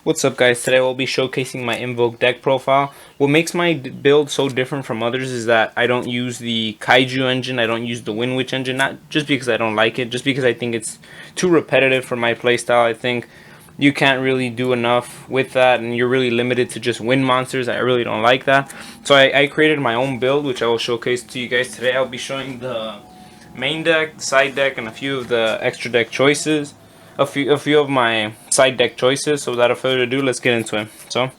What's up guys, today we'll be showcasing my Invoked deck profile. What makes my build so different from others is that I don't use the Kaiju engine, I don't use the Wind Witch engine, not just because I don't like it, just because I think it's too repetitive for my playstyle. I think you can't really do enough with that and you're really limited to just wind monsters. I really don't like that. So I created my own build, which I will showcase to you guys today. I'll be showing the main deck, side deck, and a few of the extra deck choices. A few of my side deck choices. So without further ado, let's get into it. So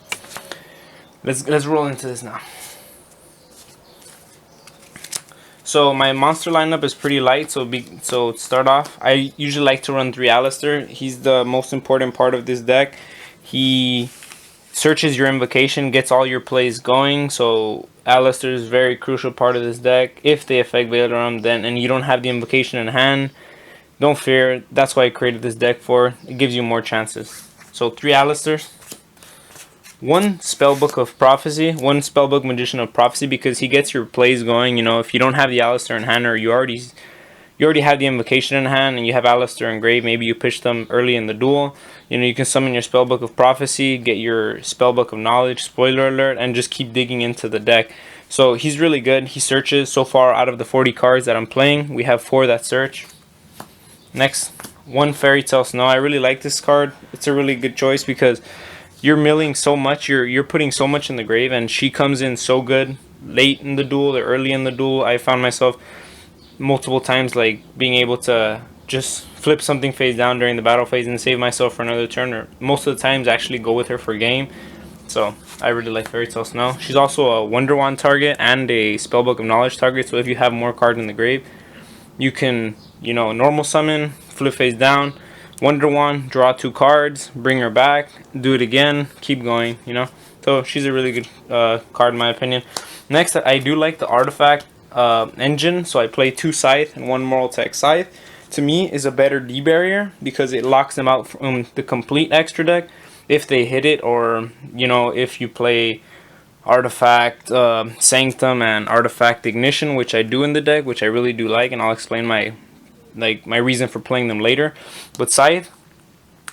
let's roll into this now. So my monster lineup is pretty light. So to start off, I usually like to run 3 Alleister. He's the most important part of this deck. He searches your invocation, gets all your plays going. So Alleister is a very crucial part of this deck. If they affect Veilerum, then and you don't have the invocation in hand, don't fear, that's why I created this deck for. It gives you more chances. So 3 Alleisters, 1 Spellbook of Prophecy, 1 Spellbook Magician of Prophecy, because he gets your plays going. You know, if you don't have the Alleister in hand, or you already have the invocation in hand and you have Alleister in grave, maybe you pitch them early in the duel. You know, you can summon your Spellbook of Prophecy, get your Spellbook of Knowledge, spoiler alert, and just keep digging into the deck. So he's really good. He searches. So far out of the 40 cards that I'm playing, we have 4 that search. Next, 1 Fairy Tale Snow. I really like this card. It's a really good choice because you're milling so much, you're putting so much in the grave, and she comes in so good late in the duel or early in the duel. I found myself multiple times like being able to just flip something face down during the battle phase and save myself for another turn, or most of the times actually go with her for game. So I really like Fairy Tale Snow. She's also a Wonder Wand target and a Spellbook of Knowledge target, so if you have more cards in the grave, you can, you know, normal summon, flip face down, Wonder Wand, draw 2 cards, bring her back, do it again, keep going, you know. So she's a really good card in my opinion. Next, I do like the artifact engine, so I play 2 Scythe and 1 Moralltach. Scythe, to me, is a better D-barrier because it locks them out from the complete extra deck if they hit it, or, you know, if you play Artifact Sanctum and Artifact Ignition, which I do in the deck, which I really do like, and I'll explain my reason for playing them later. But Scythe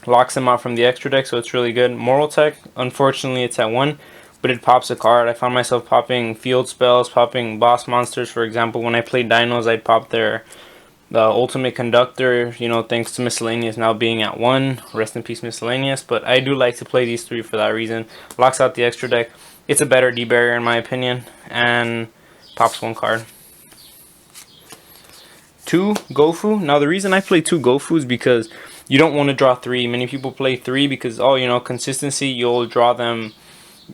locks them out from the extra deck, so it's really good. Moralltach, unfortunately, it's at 1, but it pops a card. I found myself popping field spells, popping boss monsters. For example, when I played Dinos, I'd pop the Ultimate Conductor, you know, thanks to Miscellaneous now being at 1. Rest in peace, Miscellaneous. But I do like to play these 3 for that reason. Locks out the extra deck. It's a better D-barrier in my opinion, and pops 1 card. 2 Gofu. Now the reason I play 2 Gofu is because you don't want to draw 3. Many people play 3 because, oh, you know, consistency, you'll draw them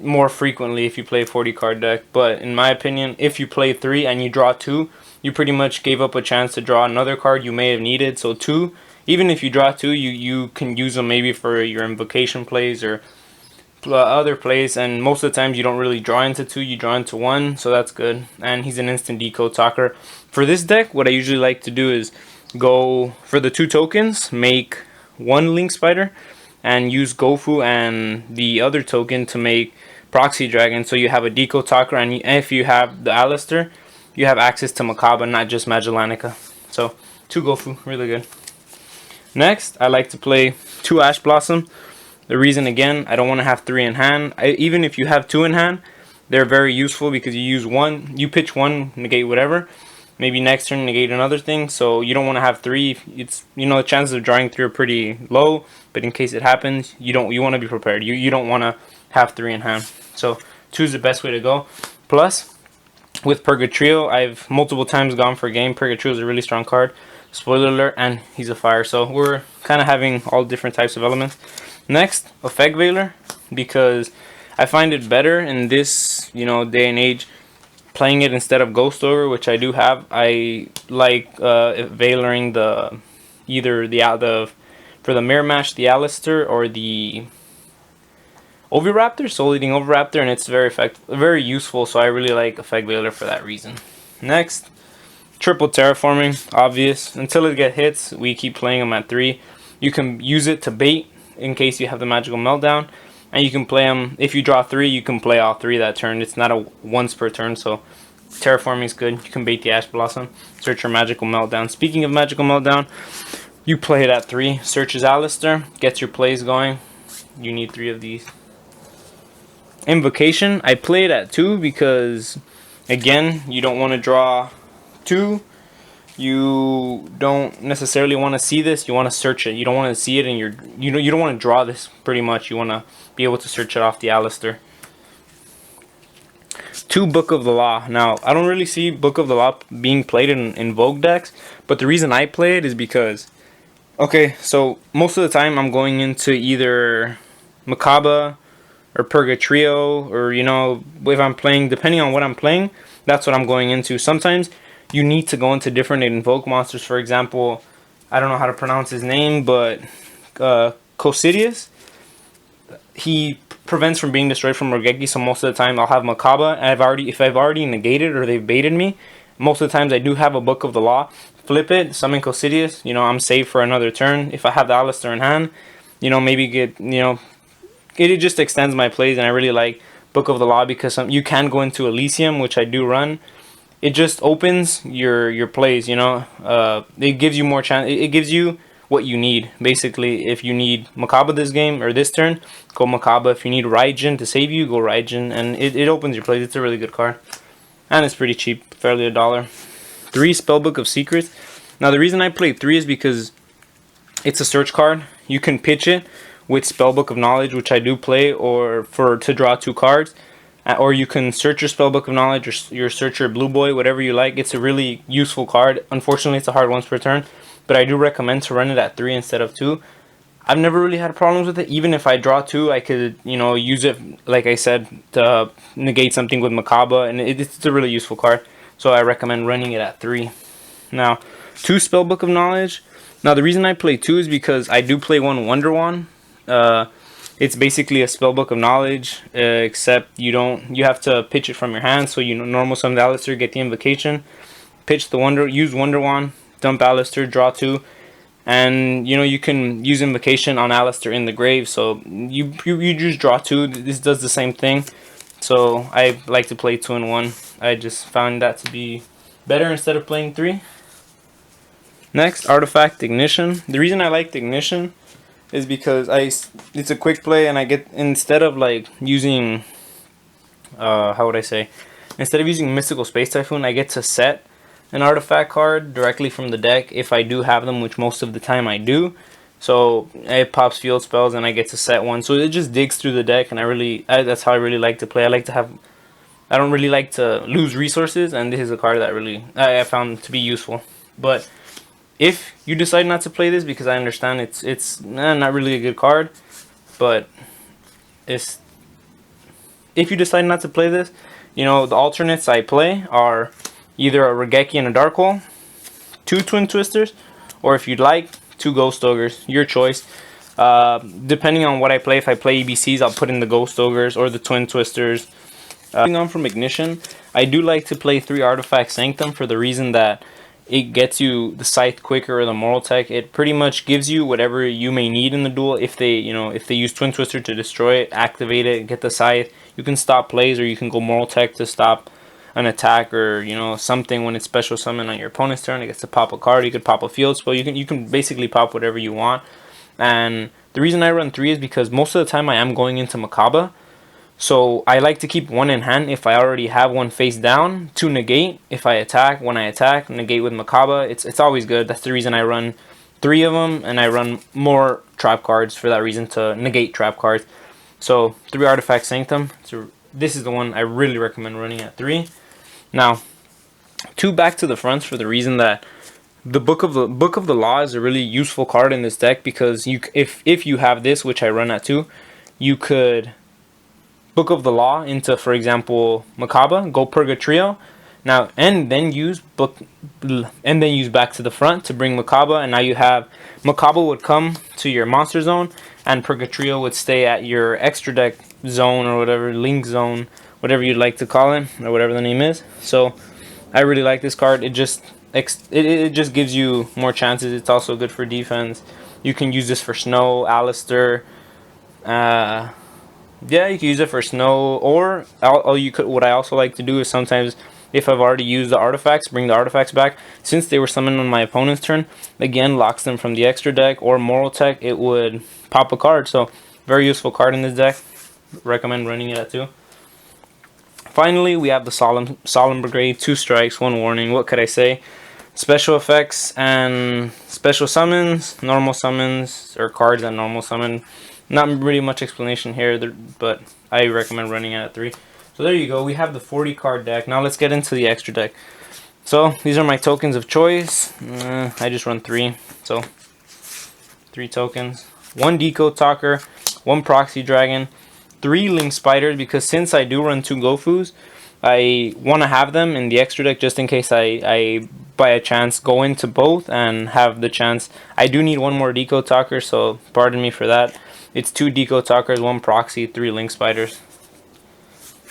more frequently if you play a 40 card deck. But in my opinion, if you play 3 and you draw 2, you pretty much gave up a chance to draw another card you may have needed. So 2, even if you draw 2, you can use them maybe for your invocation plays or other plays, and most of the times you don't really draw into 2, you draw into 1, so that's good. And he's an instant decode talker. For this deck, what I usually like to do is go for the 2 tokens, make 1 Link Spider, and use Gofu and the other token to make Proxy Dragon, so you have a decode talker, and if you have the Alleister, you have access to Mechaba, not just Magellanica. So 2 Gofu, really good. Next, I like to play 2 Ash Blossom. The reason, again, I don't want to have 3 in hand. Even if you have 2 in hand, they're very useful because you use 1, you pitch 1, negate whatever. Maybe next turn negate another thing. So you don't want to have 3. It's, you know, the chances of drawing 3 are pretty low, but in case it happens, you want to be prepared. You don't want to have 3 in hand. So 2 is the best way to go. Plus, with Purgatrio, I've multiple times gone for a game. Purgatrio is a really strong card. Spoiler alert, and he's a fire. So we're kind of having all different types of elements. Next, Effect Veiler, because I find it better in this, you know, day and age, playing it instead of Ghost Ogre, which I do have. I like Veilering for the Mirror Match, the Alleister or the Oviraptor, Soul Eating Oviraptor, and it's very useful, so I really like Effect Veiler for that reason. Next, Triple Terraforming, obvious. Until it gets hits, we keep playing them at 3. You can use it to bait in case you have the Magical Meltdown, and you can play them, if you draw 3, you can play all 3 that turn. It's not a once per turn, so Terraforming is good. You can bait the Ash Blossom, search your Magical Meltdown. Speaking of Magical Meltdown, you play it at 3, searches Alleister, gets your plays going. you need 3 of these. Invocation, I play it at 2 because, again, you don't want to draw 2. You don't necessarily want to see this. You want to search it. You don't want to see it, and you don't want to draw this. Pretty much, you want to be able to search it off the Alleister. 2 Book of the Law. Now, I don't really see Book of the Law being played in Invoked decks, but the reason I play it is because, okay, so most of the time I'm going into either Mechaba or Purgatrio, or, you know, if I'm playing, depending on what I'm playing, that's what I'm going into. Sometimes you need to go into different invoke monsters. For example, I don't know how to pronounce his name, but Cocytus, he prevents from being destroyed from Regeki, so most of the time I'll have Mechaba, and if I've already negated or they've baited me, most of the times I do have a Book of the Law. Flip it, summon Cocytus, you know, I'm safe for another turn. If I have the Alleister in hand, you know, maybe get, you know, it just extends my plays, and I really like Book of the Law because you can go into Elysium, which I do run. It just opens your plays, you know. It gives you more chance. It gives you what you need, basically. If you need Mechaba this game or this turn, go Mechaba. If you need Raidjin to save you, go Raidjin, and it opens your plays. It's a really good card, and it's pretty cheap, fairly $1. 3 Spellbook of Secrets. Now the reason I play 3 is because it's a search card. You can pitch it with Spellbook of Knowledge, which I do play, or to draw 2 cards, or you can search your Spellbook of Knowledge or your search your Blue Boy, whatever you like. It's a really useful card. Unfortunately, it's a hard once per turn, but I do recommend to run it at 3 instead of 2. I've never really had problems with it. Even if I draw 2, I could, you know, use it, like I said, to negate something with Mechaba, and it's a really useful card. So I recommend running it at 3. Now, 2 Spellbook of Knowledge. Now the reason I play 2 is because I do play 1 Wonder Wand. It's basically a Spellbook of Knowledge, except you have to pitch it from your hand. So you normal summon the Alleister, get the Invocation, pitch the use Wonder Wand, dump Alleister, draw 2, and you know you can use Invocation on Alleister in the grave. So you just draw 2. This does the same thing. So I like to play 2 and 1. I just found that to be better instead of playing 3. Next, Artifact Ignition. The reason I like the Ignition is because it's a quick play, and I get, instead of like using how would I say, instead of using Mystical Space Typhoon, I get to set an artifact card directly from the deck if I do have them, which most of the time I do. So it pops field spells and I get to set one. So it just digs through the deck, and that's how I really like to play. I don't really like to lose resources, and this is a card that really I found to be useful. But if you decide not to play this, because I understand it's not really a good card, but if you decide not to play this, you know, the alternates I play are either a Regeki and a Dark Hole, 2 Twin Twisters, or if you'd like, 2 Ghost Ogres, your choice. Depending on what I play, if I play EBCs, I'll put in the Ghost Ogres or the Twin Twisters. Moving on from Ignition, I do like to play 3 Artifact Sanctum for the reason that it gets you the Scythe quicker, or the Moralltach. It pretty much gives you whatever you may need in the duel. If they use Twin Twister to destroy it, activate it, get the Scythe, you can stop plays, or you can go Moralltach to stop an attack, or you know, something when it's special summon on your opponent's turn. It gets to pop a card. You could pop a field spell. You can basically pop whatever you want. And the reason I run 3 is because most of the time I am going into Mechaba. So I like to keep 1 in hand if I already have 1 face down to negate. If I attack, when I attack, negate with Mechaba. It's always good. That's the reason I run 3 of them, and I run more trap cards for that reason, to negate trap cards. So 3 Artifact Sanctum. So this is the one I really recommend running at 3. Now, 2 Back to the Fronts for the reason that the Book of the Law is a really useful card in this deck, because if you have this, which I run at 2, you could Book of the Law into, for example, Mechaba, go Purgatrio, now, and then use Back to the Front to bring Mechaba, and now you have Mechaba would come to your monster zone, and Purgatrio would stay at your extra deck zone, or whatever, link zone, whatever you'd like to call it, or whatever the name is. So I really like this card. It just gives you more chances. It's also good for defense. You can use this for Snow, Alleister. Yeah, you can use it for Snow, or what I also like to do is sometimes, if I've already used the artifacts, bring the artifacts back. Since they were summoned on my opponent's turn, again, locks them from the extra deck, or Moralltach, it would pop a card. So Very useful card in this deck. Recommend running it at 2. Finally, we have the Solemn Brigade. 2 strikes, 1 warning. What could I say? Special effects and special summons, normal summons, or cards that normal summon. Not really much explanation here, but I recommend running it at 3. So there you go. We have the 40 card deck. Now let's get into the extra deck. So these are my tokens of choice. I just run 3. So 3 tokens. 1 Decode Talker, 1 Proxy Dragon, 3 Link Spiders, because since I do run 2 Gofus, I want to have them in the extra deck just in case I by a chance go into both and have the chance. I do need 1 more Decode Talker, so pardon me for that. It's 2 Decode Talkers, 1 Proxy, 3 Link Spiders.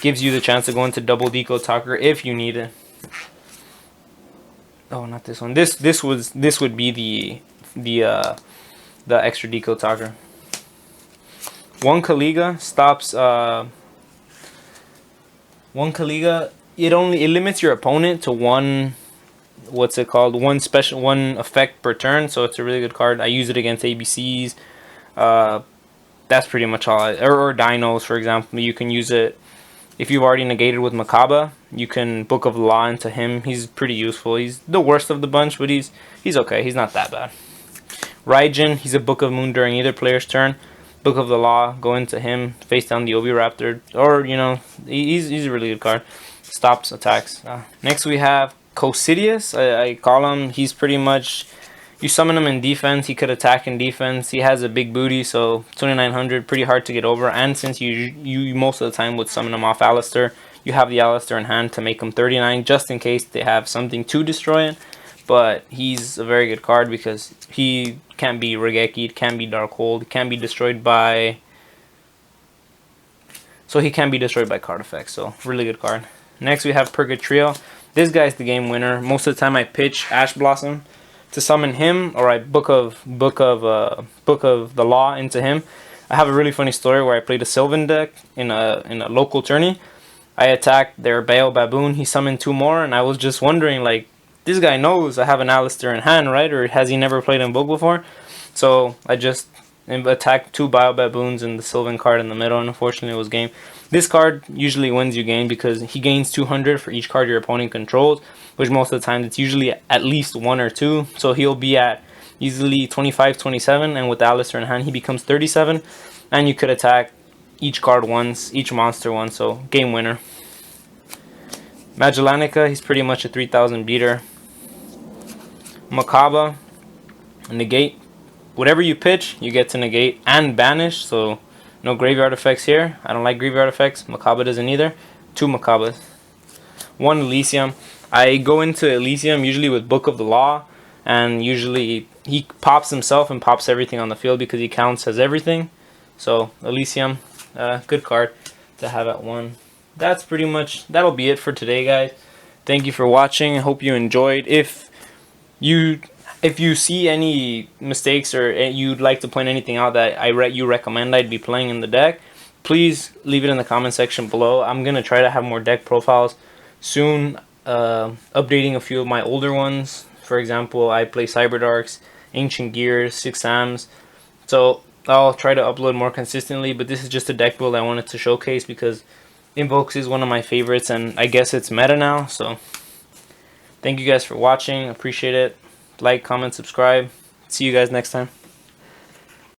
Gives you the chance to go into double Decode Talker if you need it. Oh, not this one. This would be the extra Decode Talker. 1 Caliga stops 1 Caliga. It limits your opponent to 1, what's it called, 1 effect per turn, so it's a really good card. I use it against ABCs. That's pretty much all. Or dinos, for example. You can use it if you've already negated with Mechaba. You can Book of Law into him. He's pretty useful. He's the worst of the bunch, but he's okay. He's not that bad. Raidjin, he's a Book of Moon during either player's turn. Book of the Law, go into him, face down the Oviraptor, or, you know, he's a really good card. Stops attacks. Next we have Cocytus, I call him. He's pretty much, you summon him in defense, he could attack in defense. He has a big booty, so 2900, pretty hard to get over. And since you most of the time would summon him off Alleister, you have the Alleister in hand to make him 39, just in case they have something to destroy it. But he's a very good card because he can't be Regeki, can't be Darkhold, can't be destroyed by... So he can be destroyed by card effects, so really good card. Next we have Purgatrio. This guy's the game winner. Most of the time I pitch Ash Blossom to summon him, or I Book of the Law into him. I have a really funny story where I played a Sylvan deck in a local tourney. I attacked their Bayo Baboon, he summoned 2 more, and I was just wondering, like, this guy knows I have an Alleister in hand, right? Or has he never played Invoke before? So I just attacked 2 Bio Baboons and the Sylvan card in the middle, and unfortunately it was game. This card usually wins you game because he gains 200 for each card your opponent controls, which most of the time it's usually at least 1 or 2. So he'll be at easily 25, 27, and with the Alleister in hand he becomes 37, and you could attack each card once, each monster once, so game winner. Magellanica, he's pretty much a 3000 beater. Mechaba, negate. Whatever you pitch, you get to negate and banish, so no graveyard effects here. I don't like graveyard effects. Mechaba doesn't either. 2 Mechabas. 1 Elysium. I go into Elysium usually with Book of the Law, and usually he pops himself and pops everything on the field because he counts as everything. So Elysium, good card to have at 1. That's pretty much, that'll be it for today, guys. Thank you for watching. I hope you enjoyed. If you see any mistakes or you'd like to point anything out that you recommend I'd be playing in the deck, please leave it in the comment section below. I'm gonna try to have more deck profiles soon, updating a few of my older ones. For example, I play Cyberdarks, Ancient Gears, 6 Sams, so I'll try to upload more consistently. But this is just a deck build I wanted to showcase because Invokes is one of my favorites, and I guess it's meta now. So thank you guys for watching. Appreciate it. Like, comment, subscribe. See you guys next time.